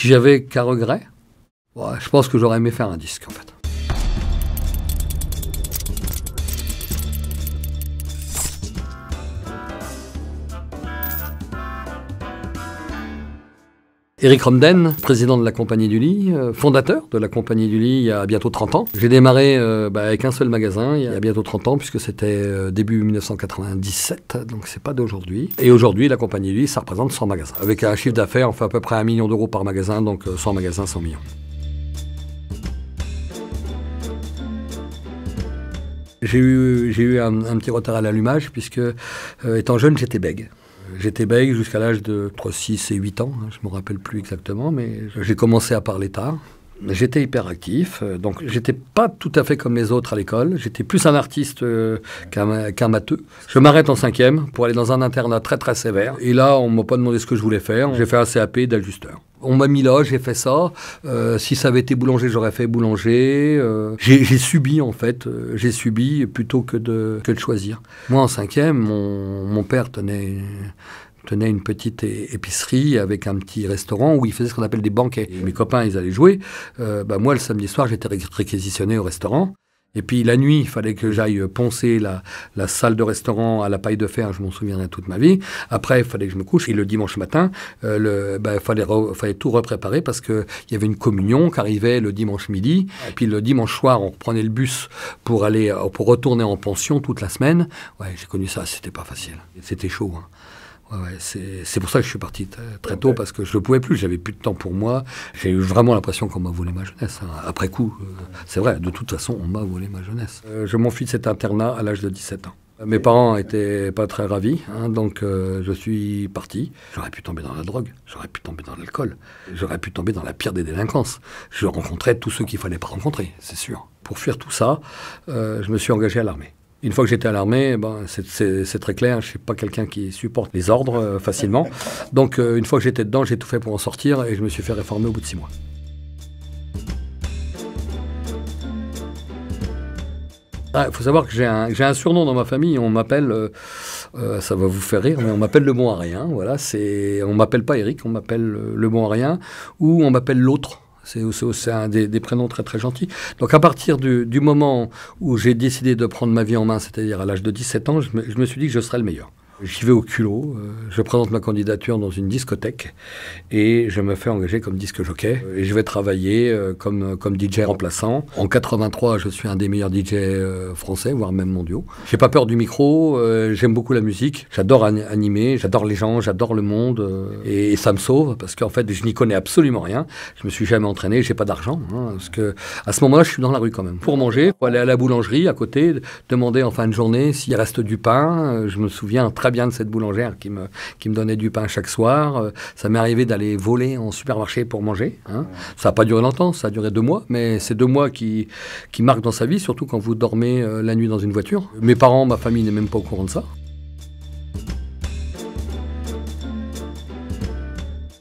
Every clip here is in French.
Si j'avais qu'un regret, ouais, je pense que j'aurais aimé faire un disque en fait. Éric Romden, président de la Compagnie du Lit, fondateur de la Compagnie du Lit il y a bientôt 30 ans. J'ai démarré avec un seul magasin il y a bientôt 30 ans puisque c'était début 1997, donc c'est pas d'aujourd'hui. Et aujourd'hui, la Compagnie du Lit, ça représente 100 magasins. Avec un chiffre d'affaires, on fait à peu près 1 million d'euros par magasin, donc 100 magasins, 100 millions. J'ai eu un petit retard à l'allumage puisque, étant jeune, j'étais bègue. J'étais bègue jusqu'à l'âge de entre 6 et 8 ans, je ne me rappelle plus exactement, mais j'ai commencé à parler tard. J'étais hyperactif, donc j'étais pas tout à fait comme les autres à l'école. J'étais plus un artiste qu'un matheux. Je m'arrête en 5e pour aller dans un internat très très sévère. Et là, on ne m'a pas demandé ce que je voulais faire. J'ai fait un CAP d'ajusteur. On m'a mis là, j'ai fait ça. Si ça avait été boulanger, j'aurais fait boulanger. J'ai subi en fait. J'ai subi plutôt que de choisir. Moi, en 5e, mon père tenait une petite épicerie avec un petit restaurant où il faisait ce qu'on appelle des banquets. Et mes copains, ils allaient jouer. Moi, le samedi soir, j'étais réquisitionné au restaurant. Et puis la nuit, il fallait que j'aille poncer la salle de restaurant à la paille de fer, je m'en souviendrai toute ma vie. Après, il fallait que je me couche. Et le dimanche matin, il fallait tout repréparer parce qu'il y avait une communion qui arrivait le dimanche midi. Et puis le dimanche soir, on reprenait le bus pour retourner en pension toute la semaine. Ouais, j'ai connu ça, c'était pas facile. C'était chaud, hein. Ouais, c'est pour ça que je suis parti très tôt, parce que je ne pouvais plus, j'avais plus de temps pour moi. J'ai eu vraiment l'impression qu'on m'a volé ma jeunesse. Après coup, c'est vrai, de toute façon, on m'a volé ma jeunesse. Je m'enfuis de cet internat à l'âge de 17 ans. Mes parents n'étaient pas très ravis, donc je suis parti. J'aurais pu tomber dans la drogue, j'aurais pu tomber dans l'alcool, j'aurais pu tomber dans la pire des délinquances. Je rencontrais tous ceux qu'il ne fallait pas rencontrer, c'est sûr. Pour fuir tout ça, je me suis engagé à l'armée. Une fois que j'étais à l'armée, c'est très clair, je ne suis pas quelqu'un qui supporte les ordres facilement. Donc une fois que j'étais dedans, j'ai tout fait pour en sortir et je me suis fait réformer au bout de 6 mois. Il faut savoir que j'ai un surnom dans ma famille, on m'appelle, ça va vous faire rire, mais on m'appelle le bon à rien. Voilà, on ne m'appelle pas Éric, on m'appelle le bon à rien, ou on m'appelle l'autre. C'est un des prénoms très très gentils. Donc à partir du moment où j'ai décidé de prendre ma vie en main, c'est-à-dire à l'âge de 17 ans, je me suis dit que je serais le meilleur. J'y vais au culot, je présente ma candidature dans une discothèque et je me fais engager comme disque jockey. Et je vais travailler comme DJ remplaçant. En 83, je suis un des meilleurs DJ français, voire même mondiaux. J'ai pas peur du micro, j'aime beaucoup la musique, j'adore animer, j'adore les gens, j'adore le monde. Et ça me sauve parce qu'en fait, je n'y connais absolument rien. Je me suis jamais entraîné, j'ai pas d'argent. Parce que à ce moment-là, je suis dans la rue quand même. Pour manger, il faut aller à la boulangerie à côté, demander en fin de journée s'il reste du pain. Je me souviens très bien de cette boulangère qui me donnait du pain chaque soir. Ça m'est arrivé d'aller voler en supermarché pour manger. Ça n'a pas duré longtemps, ça a duré 2 mois, mais c'est 2 mois qui marquent dans sa vie, surtout quand vous dormez la nuit dans une voiture. Mes parents, ma famille n'est même pas au courant de ça.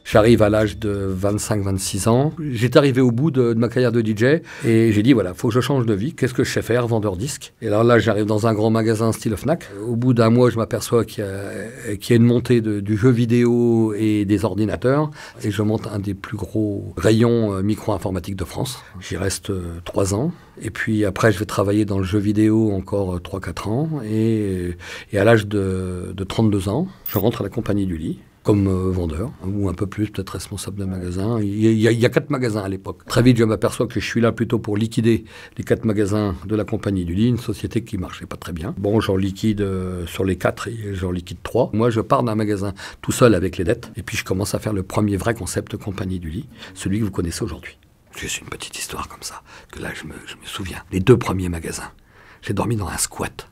J'arrive à l'âge de 25-26 ans. J'étais arrivé au bout de ma carrière de DJ et j'ai dit, voilà, il faut que je change de vie. Qu'est-ce que je sais faire? Vendeur disque. Et alors là, j'arrive dans un grand magasin style Fnac. Au bout d'un mois, je m'aperçois qu'il y a une montée du jeu vidéo et des ordinateurs. Et je monte un des plus gros rayons micro-informatique de France. J'y reste 3 ans. Et puis après, je vais travailler dans le jeu vidéo encore 3-4 ans. Et à l'âge de 32 ans, je rentre à la Compagnie du Lit. Comme vendeur, ou un peu plus, peut-être responsable d'un magasin. Il y a 4 magasins à l'époque. Très vite, je m'aperçois que je suis là plutôt pour liquider les 4 magasins de la Compagnie du Lit, une société qui marchait pas très bien. Bon, j'en liquide sur les 4 et j'en liquide 3. Moi, je pars d'un magasin tout seul avec les dettes, et puis je commence à faire le premier vrai concept Compagnie du Lit, celui que vous connaissez aujourd'hui. Juste une petite histoire comme ça, que là, je me souviens. Les 2 premiers magasins, j'ai dormi dans un squat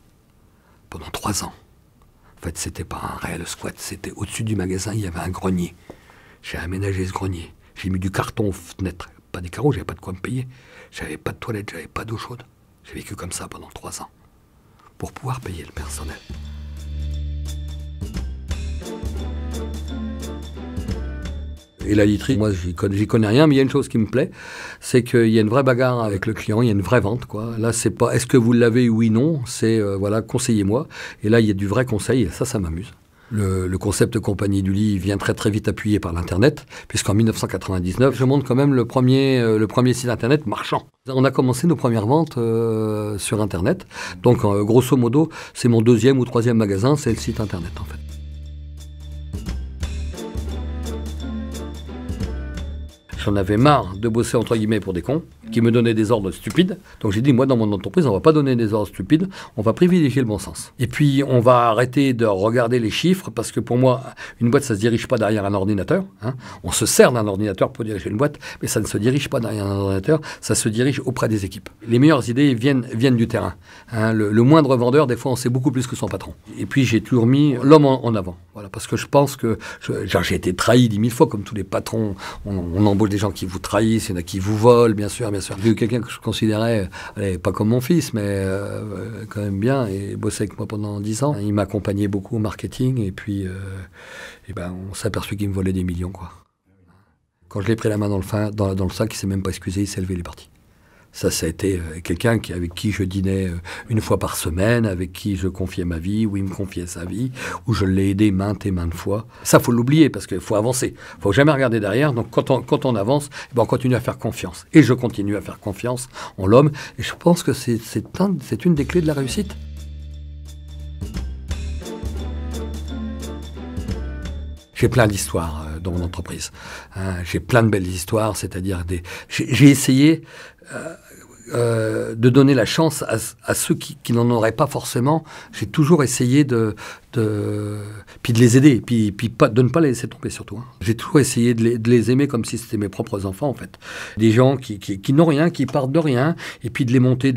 pendant 3 ans. En fait, c'était pas un réel squat, c'était au-dessus du magasin, il y avait un grenier. J'ai aménagé ce grenier. J'ai mis du carton aux fenêtres, pas des carreaux, j'avais pas de quoi me payer. J'avais pas de toilette, j'avais pas d'eau chaude. J'ai vécu comme ça pendant 3 ans, pour pouvoir payer le personnel. Et la literie, moi, j'y connais rien, mais il y a une chose qui me plaît, c'est qu'il y a une vraie bagarre avec le client, il y a une vraie vente, quoi. Là, c'est pas est-ce que vous l'avez, oui, non, c'est voilà, conseillez-moi. Et là, il y a du vrai conseil, et ça m'amuse. Le concept compagnie du lit vient très très vite appuyé par l'Internet, puisqu'en 1999, je monte quand même le premier site Internet marchand. On a commencé nos premières ventes sur Internet. Donc grosso modo, c'est mon 2e ou 3e magasin, c'est le site Internet en fait. J'en avais marre de bosser entre guillemets pour des cons qui me donnaient des ordres stupides. Donc j'ai dit, moi dans mon entreprise, on va pas donner des ordres stupides, on va privilégier le bon sens. Et puis on va arrêter de regarder les chiffres parce que pour moi, une boîte, ça se dirige pas derrière un ordinateur. Hein. On se sert d'un ordinateur pour diriger une boîte, mais ça ne se dirige pas derrière un ordinateur, ça se dirige auprès des équipes. Les meilleures idées viennent du terrain. Hein. Le moindre vendeur, des fois, on sait beaucoup plus que son patron. Et puis j'ai toujours mis l'homme en avant. Voilà, parce que je pense que j'ai été trahi 10 000 fois, comme tous les patrons. On embauche des gens qui vous trahissent, il y en a qui vous volent, bien sûr. J'ai eu quelqu'un que je considérais, pas comme mon fils, mais quand même bien, et bossait avec moi pendant 10 ans. Il m'accompagnait beaucoup au marketing, et puis on s'est aperçu qu'il me volait des millions, quoi. Quand je l'ai pris la main dans le sac, il s'est même pas excusé, il s'est levé, il est parti. Ça a été quelqu'un avec qui je dînais une fois par semaine, avec qui je confiais ma vie, où il me confiait sa vie, où je l'ai aidé maintes et maintes fois. Ça, faut l'oublier, parce qu'il faut avancer. Il faut jamais regarder derrière. Donc, quand on avance, on continue à faire confiance. Et je continue à faire confiance en l'homme. Et je pense que c'est une des clés de la réussite. J'ai plein d'histoires dans mon entreprise. Hein, j'ai plein de belles histoires, c'est-à-dire j'ai essayé de donner la chance à ceux qui n'en auraient pas forcément. J'ai toujours essayé puis de les aider, puis de ne pas les laisser tomber surtout. Hein. J'ai toujours essayé de les aimer comme si c'était mes propres enfants en fait. Des gens qui n'ont rien, qui partent de rien, et puis de les monter.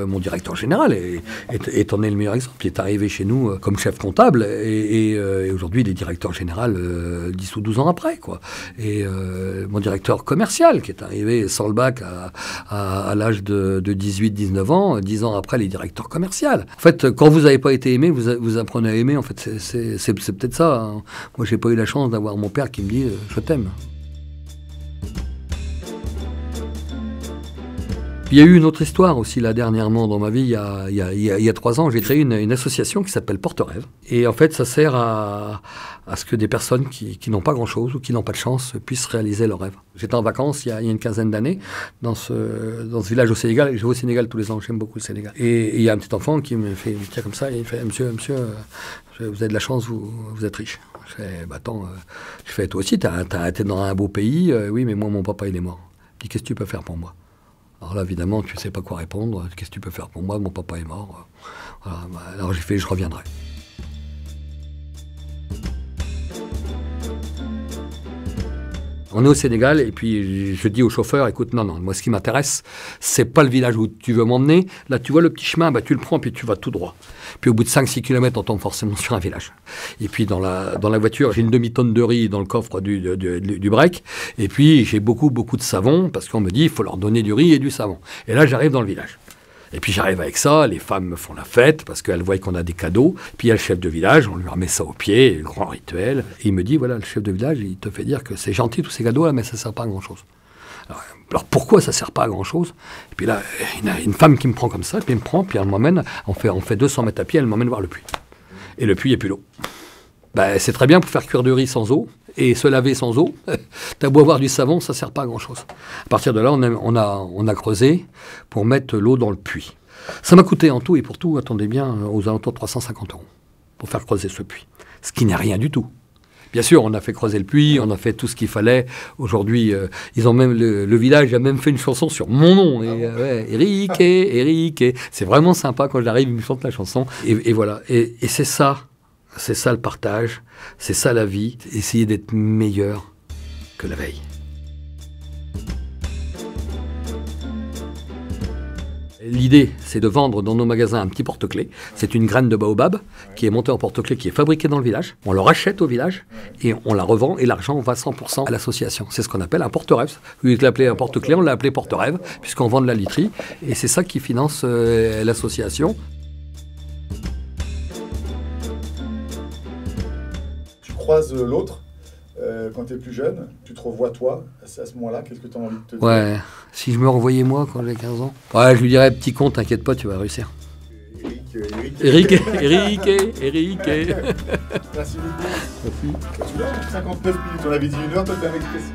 Mon directeur général en est le meilleur exemple. Il est arrivé chez nous comme chef comptable, et aujourd'hui il est directeur général 10 ou 12 ans après, quoi. Et mon directeur commercial qui est arrivé sans le bac à l'âge de 18-19 ans, 10 ans après, il est directeur commercial. En fait, quand vous n'avez pas été aimé, vous apprenez à aimer, en fait, c'est peut-être ça. Hein. Moi, j'ai pas eu la chance d'avoir mon père qui me dit « je t'aime ». Il y a eu une autre histoire aussi, là, dernièrement, dans ma vie, il y a 3 ans, j'ai créé une association qui s'appelle Porte-Rêve. Et en fait, ça sert à ce que des personnes qui n'ont pas grand-chose ou qui n'ont pas de chance puissent réaliser leurs rêves. J'étais en vacances il y a une quinzaine d'années dans ce village au Sénégal. Je vais au Sénégal tous les ans, j'aime beaucoup le Sénégal. Et il y a un petit enfant qui me tient comme ça, et il fait « Monsieur, vous avez de la chance, vous êtes riche ». Je fais « attends, toi aussi, t'es dans un beau pays. Oui, mais moi, mon papa, il est mort. » Il dit « qu'est-ce que tu peux faire pour moi ?» Alors là, évidemment, tu ne sais pas quoi répondre. Qu'est-ce que tu peux faire pour moi? Mon papa est mort. Voilà, alors j'ai fait, je reviendrai. On est au Sénégal et puis je dis au chauffeur, écoute, non, moi ce qui m'intéresse, c'est pas le village où tu veux m'emmener. Là, tu vois le petit chemin, tu le prends puis tu vas tout droit. Puis au bout de 5-6 km, on tombe forcément sur un village. Et puis dans la voiture, j'ai une demi-tonne de riz dans le coffre du break. Et puis j'ai beaucoup de savon parce qu'on me dit, il faut leur donner du riz et du savon. Et là, j'arrive dans le village. Et puis j'arrive avec ça, les femmes me font la fête parce qu'elles voient qu'on a des cadeaux. Puis il y a le chef de village, on lui remet ça au pied, le grand rituel. Et il me dit, voilà, le chef de village, il te fait dire que c'est gentil tous ces cadeaux-là, mais ça ne sert pas à grand-chose. Alors pourquoi ça ne sert pas à grand-chose? Et puis là, il y a une femme qui me prend comme ça, puis elle me prend, puis elle m'emmène, on fait 200 mètres à pied, elle m'emmène voir le puits. Et le puits, il n'y a plus d'eau. C'est très bien pour faire cuire du riz sans eau et se laver sans eau. T'as beau avoir du savon, ça ne sert pas à grand-chose. À partir de là, on a creusé pour mettre l'eau dans le puits. Ça m'a coûté en tout et pour tout, attendez bien, aux alentours de 350 € pour faire creuser ce puits. Ce qui n'est rien du tout. Bien sûr, on a fait creuser le puits, on a fait tout ce qu'il fallait. Aujourd'hui, ils ont même le village a même fait une chanson sur mon nom. Eric. C'est vraiment sympa quand j'arrive, ils me chantent la chanson. Et voilà. Et c'est ça. C'est ça le partage, c'est ça la vie, essayer d'être meilleur que la veille. L'idée, c'est de vendre dans nos magasins un petit porte-clés. C'est une graine de baobab qui est montée en porte-clés, qui est fabriquée dans le village. On le rachète au village et on la revend et l'argent va 100% à l'association. C'est ce qu'on appelle un porte-rêve. Vous l'appelez un porte-clés, on l'a appelé porte-rêve puisqu'on vend de la literie et c'est ça qui finance l'association. Croises l'autre quand tu es plus jeune, tu te revois toi, à ce moment-là, qu'est-ce que tu as envie de te dire? Ouais, si je me revoyais moi quand j'ai 15 ans, ouais, je lui dirais, petit con, t'inquiète pas, tu vas réussir. Eric, Eric. Eric. Merci beaucoup. Merci. Tu vois, 59 minutes, on avait dit 1 heure, toi t'es un mec précis.